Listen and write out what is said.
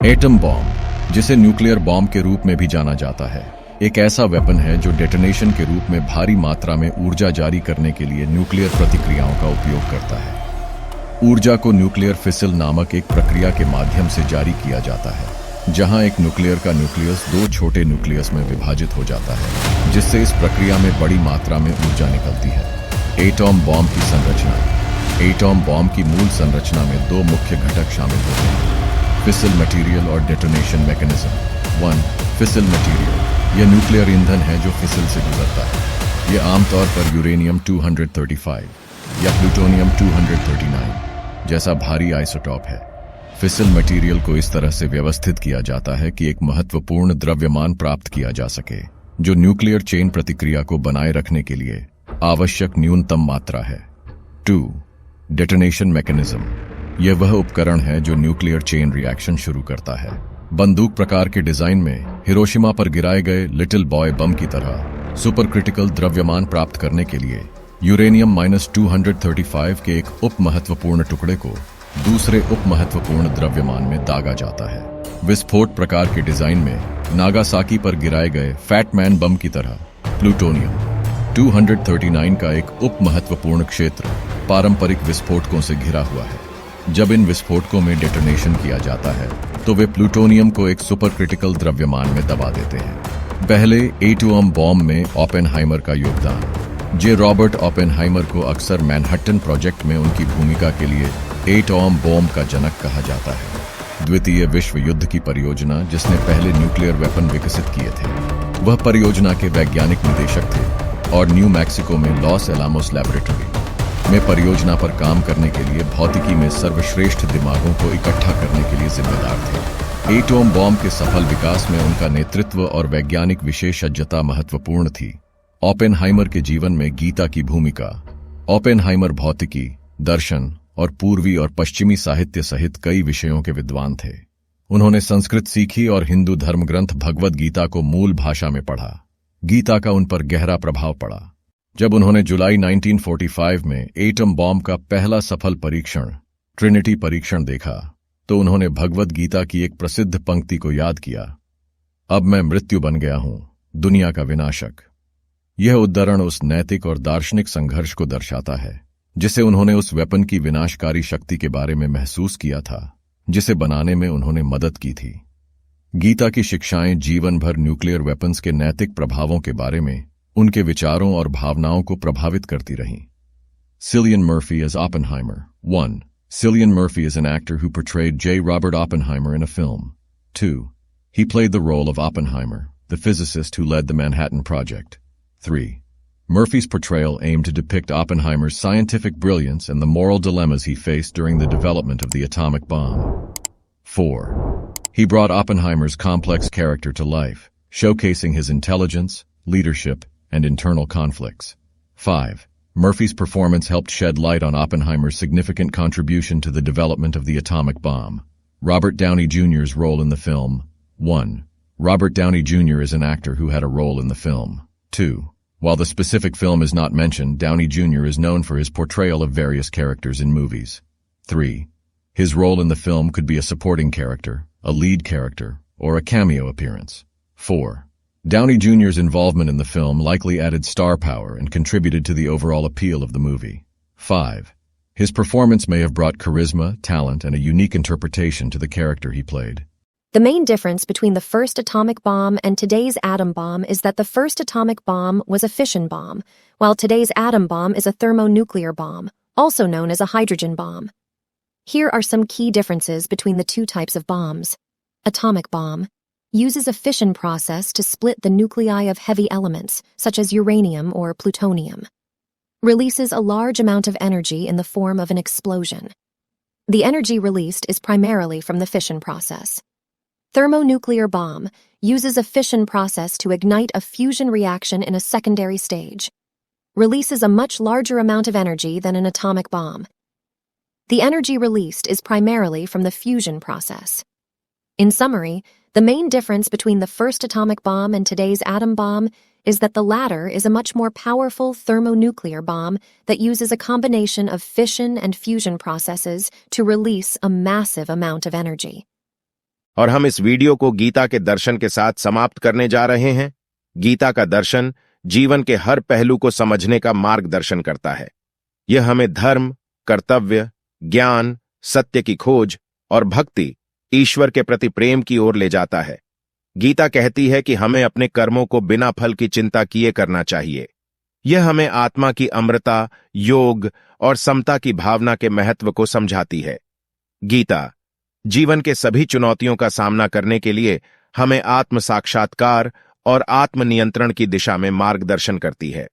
Atom bomb, जिसे nuclear bomb के रूप में भी जाना जाता है, एक ऐसा वेपन है जो डेटोनेशन के रूप में भारी मात्रा में ऊर्जा जारी करने के लिए न्यूक्लियर प्रतिक्रियाओं का उपयोग करता है। ऊर्जा को न्यूक्लियर फिसल नामक एक प्रक्रिया के माध्यम से जारी किया जाता है, जहां एक न्यूक्लियर का न्यूक्लियस दो छोटे न्यूक्लियस में विभाजित हो जाता है, जिससे इस प्रक्रिया में बड़ी मात्रा में ऊर्जा निकलती है। एटम बॉम्ब की संरचना। एटम बॉम्ब की मूल संरचना में दो मुख्य घटक शामिल होते हैं: फिसल मटेरियल और डेटोनेशन मैकेनिज्म। 1. फिसल मटेरियल। यह न्यूक्लियर ईंधन है जो फिसल से गुजरता है। यह आमतौर पर यूरेनियम 235 या प्लूटोनियम 239 जैसा भारी आइसोटॉप है। फिसल मटेरियल को इस तरह से व्यवस्थित किया जाता है कि एक महत्वपूर्ण द्रव्यमान प्राप्त किया जा सके, जो न्यूक्लियर चेन प्रतिक्रिया को बनाए रखने के लिए आवश्यक न्यूनतम मात्रा है। 2. Detonation mechanism. यह वह उपकरण है जो न्यूक्लियर चेन रिएक्शन शुरू करता है। बंदूक प्रकार के डिजाइन में हिरोशिमा पर गिराए गए लिटिल बॉय बम की तरह सुपर क्रिटिकल द्रव्यमान प्राप्त करने के लिए यूरेनियम -235 के एक उप महत्वपूर्ण टुकड़े को दूसरे उप महत्वपूर्ण द्रव्यमान में दागा जाता है। विस्फोट प्रकार के डिजाइन में नागासाकी पर गिराए गए फैटमैन बम की तरह प्लूटोनियम 239 का एक उप महत्वपूर्ण क्षेत्र पारंपरिक विस्फोटकों से घिरा हुआ है। जब इन विस्फोटकों में डेटोनेशन किया जाता है तो वे प्लूटोनियम को एक सुपर क्रिटिकल द्रव्यमान में दबा देते हैं। पहले एटम बॉम्ब में ओपेनहाइमर का योगदान। जे रॉबर्ट ओपेनहाइमर को अक्सर मैनहट्टन प्रोजेक्ट में उनकी भूमिका के लिए एटम बॉम्ब का जनक कहा जाता है। द्वितीय विश्व युद्ध की परियोजना, जिसने पहले न्यूक्लियर वेपन विकसित किए थे, वह परियोजना के वैज्ञानिक निदेशक थे और न्यू मैक्सिको में लॉस एलामोस लैबोरेटरी में परियोजना पर काम करने के लिए भौतिकी में सर्वश्रेष्ठ दिमागों को इकट्ठा करने के लिए जिम्मेदार थे। एटम बॉम्ब के सफल विकास में उनका नेतृत्व और वैज्ञानिक विशेषज्ञता महत्वपूर्ण थी। ओपेनहाइमर के जीवन में गीता की भूमिका। ओपेनहाइमर भौतिकी, दर्शन और पूर्वी और पश्चिमी साहित्य सहित कई विषयों के विद्वान थे। उन्होंने संस्कृत सीखी और हिंदू धर्म ग्रंथ भगवद गीता को मूल भाषा में पढ़ा। गीता का उन पर गहरा प्रभाव पड़ा। जब उन्होंने जुलाई 1945 में एटम बॉम्ब का पहला सफल परीक्षण, ट्रिनिटी परीक्षण देखा, तो उन्होंने भगवद गीता की एक प्रसिद्ध पंक्ति को याद किया: अब मैं मृत्यु बन गया हूं, दुनिया का विनाशक। यह उद्धरण उस नैतिक और दार्शनिक संघर्ष को दर्शाता है जिसे उन्होंने उस वेपन की विनाशकारी शक्ति के बारे में महसूस किया था, जिसे बनाने में उन्होंने मदद की थी। गीता की शिक्षाएं जीवन भर न्यूक्लियर वेपन्स के नैतिक प्रभावों के बारे में उनके विचारों और भावनाओं को प्रभावित करती रहीं। Cillian Murphy as Oppenheimer. 1. Cillian Murphy is an actor who portrayed J. Robert Oppenheimer in a film. 2. He played the role of Oppenheimer, the physicist who led the Manhattan Project. 3. Murphy's portrayal aimed to depict Oppenheimer's scientific brilliance and the moral dilemmas he faced during the development of the atomic bomb. 4. He brought Oppenheimer's complex character to life, showcasing his intelligence, leadership, and internal conflicts. 5. Murphy's performance helped shed light on Oppenheimer's significant contribution to the development of the atomic bomb. Robert Downey Jr.'s role in the film. 1. Robert Downey Jr. is an actor who had a role in the film. 2. While the specific film is not mentioned, Downey Jr. is known for his portrayal of various characters in movies. 3. His role in the film could be a supporting character, a lead character, or a cameo appearance. 4. Downey Jr.'s involvement in the film likely added star power and contributed to the overall appeal of the movie. 5. His performance may have brought charisma, talent, and a unique interpretation to the character he played. The main difference between the first atomic bomb and today's atom bomb is that the first atomic bomb was a fission bomb, while today's atom bomb is a thermonuclear bomb, also known as a hydrogen bomb. Here are some key differences between the two types of bombs. Atomic bomb uses a fission process to split the nuclei of heavy elements, such as uranium or plutonium. Releases a large amount of energy in the form of an explosion. The energy released is primarily from the fission process. Thermonuclear bomb uses a fission process to ignite a fusion reaction in a secondary stage. Releases a much larger amount of energy than an atomic bomb. The energy released is primarily from the fusion process. In summary, the main difference between the first atomic bomb and today's atom bomb is that the latter is a much more powerful thermonuclear bomb that uses a combination of fission and fusion processes to release a massive amount of energy. और हम इस video को गीता के दर्शन के साथ समाप्त करने जा रहे हैं। गीता का दर्शन जीवन के हर पहलू को समझने का मार्गदर्शन करता है। यह हमें धर्म, कर्तव्य, ज्ञान, सत्य की खोज और भक्ति, ईश्वर के प्रति प्रेम की ओर ले जाता है। गीता कहती है कि हमें अपने कर्मों को बिना फल की चिंता किए करना चाहिए। यह हमें आत्मा की अमरता, योग और समता की भावना के महत्व को समझाती है। गीता जीवन के सभी चुनौतियों का सामना करने के लिए हमें आत्म साक्षात्कार और आत्मनियंत्रण की दिशा में मार्गदर्शन करती है।